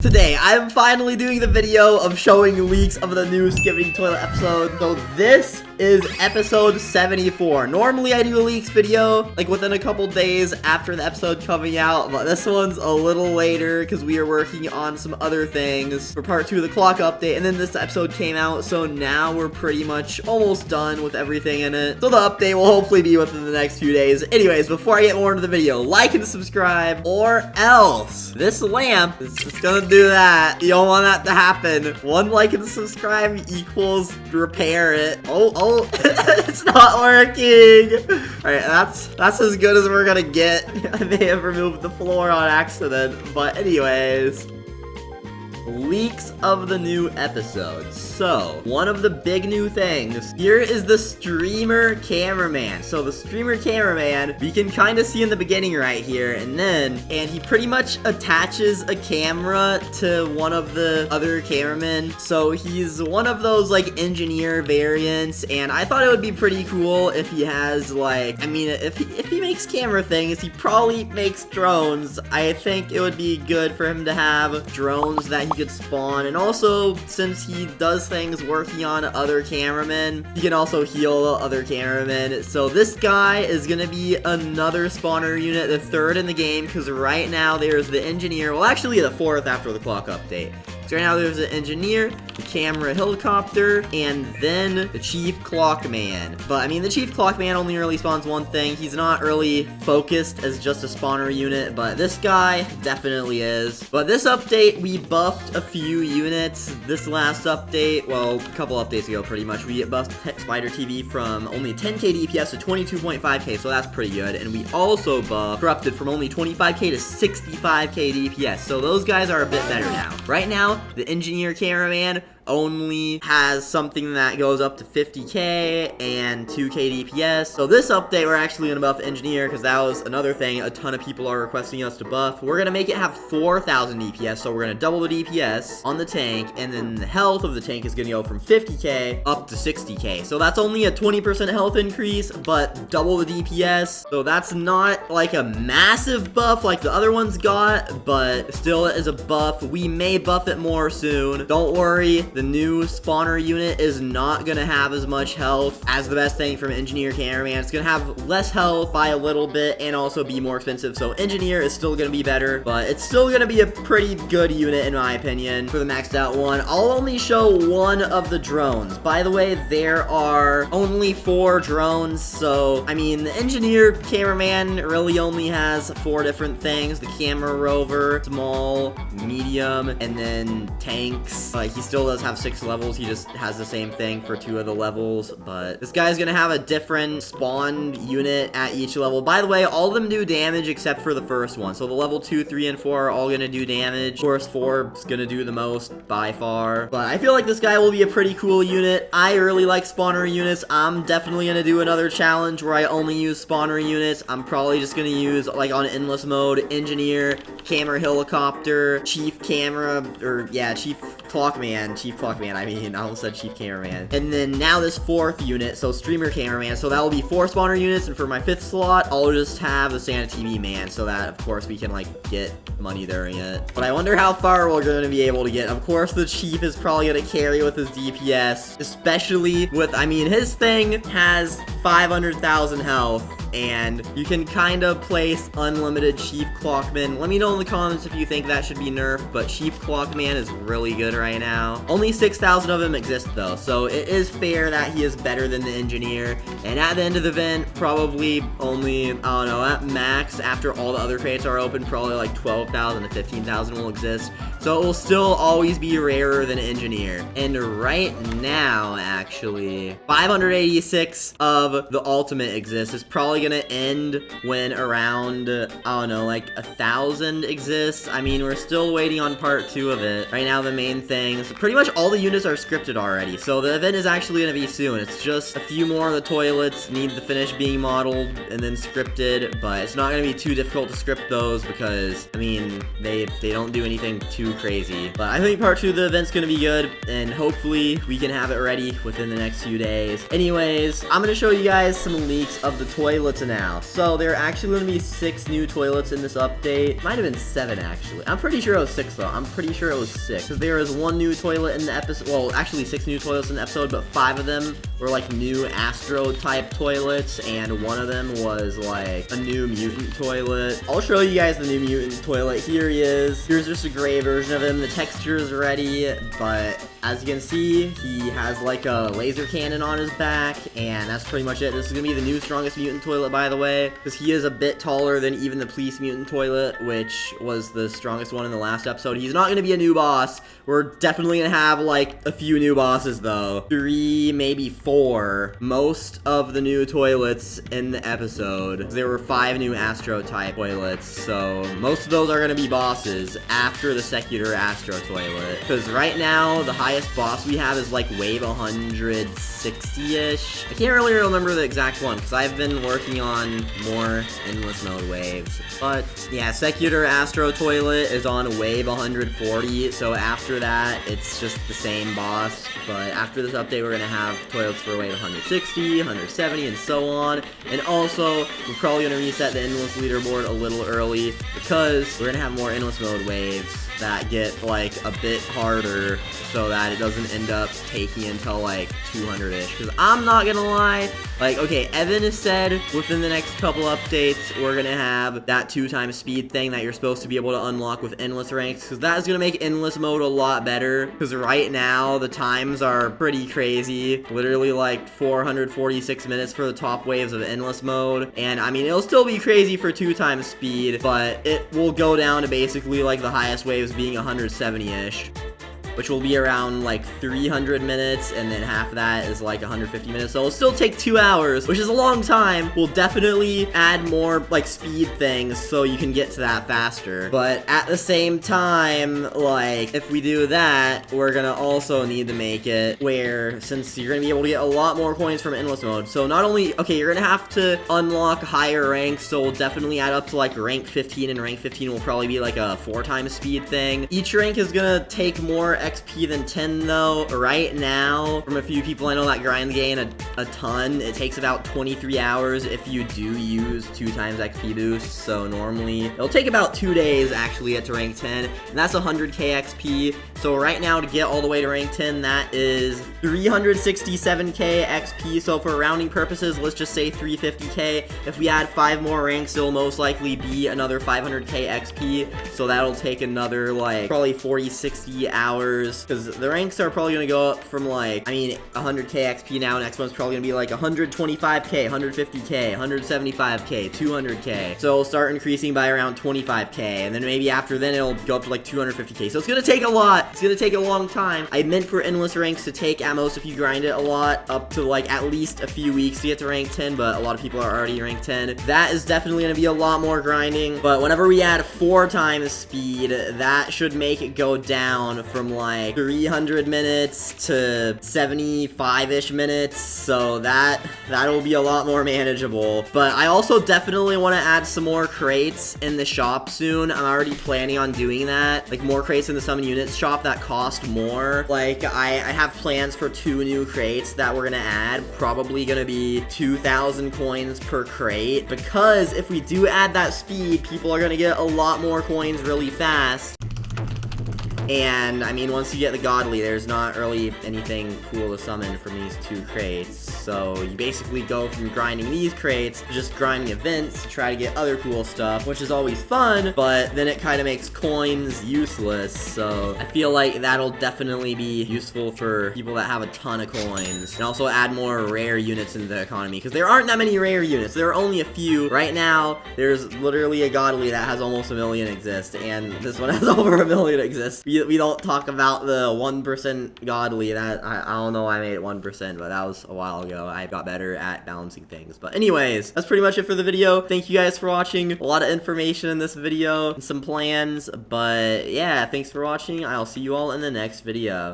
Today, I'm finally doing the video of showing leaks of the new Skipping Toilet episode. So this is episode 74. Normally I do a leaks video like within a couple days after the episode coming out, but this one's a little later because we are working on some other things for part 2 of the clock update, and then this episode came out, so now we're pretty much almost done with everything in it. So the update will hopefully be within the next few days. Anyways, before I get more into the video, like and subscribe, or else this lamp is just gonna do that. You don't want that to happen. 1 like and subscribe equals repair it. Oh, it's not working. All right, that's as good as we're gonna get. I may have removed the floor on accident, but anyways. Leaks of the new episode. So, one of the big new things, here is the streamer cameraman. So the streamer cameraman, we can kind of see in the beginning right here, and he pretty much attaches a camera to one of the other cameramen. So he's one of those like engineer variants, and I thought it would be pretty cool if he has like, I mean, if he makes camera things, he probably makes drones. I think it would be good for him to have drones that he could spawn, and also since he does things working on other cameramen, he can also heal other cameramen. So this guy is gonna be another spawner unit, the 3rd in the game, because right now there's the engineer, well actually the 4th after the clock update. So right now there's the engineer, the camera helicopter, and then the chief clockman. But I mean, the chief clockman only really spawns one thing. He's not really focused as just a spawner unit, but this guy definitely is. But this update, we buffed a few units. This last update, well, a couple updates ago pretty much, we buffed Spider TV from only 10k DPS to 22.5k, so that's pretty good. And we also buffed Corrupted from only 25k to 65k DPS, so those guys are a bit better now. Right now, the engineer cameraman only has something that goes up to 50k and 2k DPS. So this update, we're actually gonna buff engineer because that was another thing a ton of people are requesting us to buff. We're gonna make it have 4,000 DPS, so we're gonna double the DPS on the tank, and then the health of the tank is gonna go from 50k up to 60k. So that's only a 20% health increase, but double the DPS. So that's not like a massive buff like the other ones got, but still it is a buff. We may buff it more soon. Don't worry. The new spawner unit is not gonna have as much health as the best thing from engineer cameraman. It's gonna have less health by a little bit and also be more expensive. So engineer is still gonna be better, but it's still gonna be a pretty good unit in my opinion for the maxed out one. I'll only show one of the drones. By the way, there are only 4 drones. So I mean, the engineer cameraman really only has 4 different things: the camera rover, small, medium, and then tanks. He still does have 6 levels. He just has the same thing for 2 of the levels, but this guy's gonna have a different spawn unit at each level. By the way, all of them do damage except for the first one. So the level 2, 3, and 4 are all gonna do damage. Of course, 4 is gonna do the most by far, but I feel like this guy will be a pretty cool unit. I really like spawner units. I'm definitely gonna do another challenge where I only use spawner units. I'm probably just gonna use, like on endless mode, engineer, camera helicopter, chief camera, or yeah, chief clockman, I mean, I almost said chief cameraman. And then now this 4th unit, so streamer cameraman, so that will be 4 spawner units, and for my 5th slot, I'll just have the Santa TV man, so that, of course, we can, like, get money during it. But I wonder how far we're gonna be able to get. Of course, the chief is probably gonna carry with his DPS, especially with, I mean, his thing has 500,000 health, and you can kind of place unlimited Chief Clockman. Let me know in the comments if you think that should be nerfed, but Chief Clockman is really good right now. Only 6,000 of them exist though, so it is fair that he is better than the engineer. And at the end of the event, probably only, I don't know, at max, after all the other crates are open, probably like 12,000 to 15,000 will exist. So it will still always be rarer than engineer. And right now, actually, 586 of the ultimate exists. It's probably gonna end when around, I don't know, like 1,000 exists. I mean, we're still waiting on part 2 of it. Right now, the main things, pretty much all the units are scripted already. So the event is actually gonna be soon. It's just a few more of the toilets need to finish being modeled and then scripted, but it's not gonna be too difficult to script those because, I mean, they don't do anything too crazy. But I think part 2 of the event's gonna be good, and hopefully we can have it ready within the next few days. Anyways, I'm gonna show you guys some leaks of the toilet toilets now. So there are actually going to be 6 new toilets in this update. Might have been 7 actually. I'm pretty sure it was 6 though. I'm pretty sure it was 6. Because there is 1 new toilet in the episode. Well, actually 6 new toilets in the episode, but 5 of them were like new Astro type toilets, and 1 of them was like a new mutant toilet. I'll show you guys the new mutant toilet. Here he is. Here's just a gray version of him. The texture is ready, but as you can see, he has like a laser cannon on his back, and that's pretty much it. This is gonna be the new strongest mutant toilet, by the way, because he is a bit taller than even the police mutant toilet, which was the strongest one in the last episode. He's not gonna be a new boss. We're definitely gonna have like a few new bosses though. 3, maybe 4. Most of the new toilets in the episode. There were 5 new Astro type toilets, so most of those are gonna be bosses after the Secular Astro toilet. Because right now, the highest boss we have is like wave 160-ish. I can't really remember the exact one because I've been working on more endless mode waves. But yeah, Secular Astro toilet is on wave 140, so after that, it's just the same boss. But after this update, we're gonna have toilets for wave 160, 170, and so on. And also, we're probably gonna reset the endless leaderboard a little early because we're gonna have more endless mode waves that get like a bit harder, so that it doesn't end up taking until like 200-ish. Because I'm not gonna lie, like, okay, Evan has said within the next couple updates we're gonna have that 2x speed thing that you're supposed to be able to unlock with endless ranks, because that is gonna make endless mode a lot better. Because right now the times are pretty crazy, literally like 446 minutes for the top waves of endless mode. And I mean, it'll still be crazy for 2x speed, but it will go down to basically like the highest waves being 170-ish, which will be around like 300 minutes, and then half of that is like 150 minutes, so it'll still take 2 hours, which is a long time. We'll definitely add more like speed things so you can get to that faster, but at the same time, like, if we do that, we're gonna also need to make it where, since you're gonna be able to get a lot more coins from endless mode, so not only, okay, you're gonna have to unlock higher ranks, so we'll definitely add up to like rank 15, and rank 15 will probably be like a 4x speed thing. Each rank is gonna take more XP than 10 though. Right now, from a few people I know that grind the game a ton, it takes about 23 hours if you do use 2x XP boost. So normally it'll take about 2 days actually get to rank 10, and that's 100k XP. So right now, to get all the way to rank 10, that is 367k XP. So for rounding purposes, let's just say 350k. If we add 5 more ranks, it'll most likely be another 500k XP. So that'll take another like probably 40-60 hours, because the ranks are probably going to go up from like, I mean, 100k XP now. Next one's probably going to be like 125k, 150k, 175k, 200k. So it'll start increasing by around 25k, and then maybe after then it'll go up to like 250k. So it's going to take a lot. It's going to take a long time. I meant for endless ranks to take, at most, if you grind it a lot, up to like at least a few weeks to get to rank 10, but a lot of people are already rank 10. That is definitely going to be a lot more grinding, but whenever we add 4x speed, that should make it go down from like 300 minutes to 75-ish minutes, so that'll be a lot more manageable. But I also definitely want to add some more crates in the shop soon. I'm already planning on doing that, like more crates in the summon units shop that cost more. Like I have plans for 2 new crates that we're gonna add, probably gonna be 2,000 coins per crate, because if we do add that speed, people are gonna get a lot more coins really fast. And, I mean, once you get the Godly, there's not really anything cool to summon from these 2 crates. So, you basically go from grinding these crates to just grinding events to try to get other cool stuff, which is always fun, but then it kind of makes coins useless. So, I feel like that'll definitely be useful for people that have a ton of coins. And also add more rare units into the economy, because there aren't that many rare units. There are only a few. Right now, there's literally a Godly that has almost 1 million exist, and this one has over 1 million exist. We don't talk about the 1% Godly. That I don't know why I made it 1%, but that was a while ago. I got better at balancing things. But anyways, that's pretty much it for the video. Thank you guys for watching. A lot of information in this video and some plans. But yeah, thanks for watching. I'll see you all in the next video.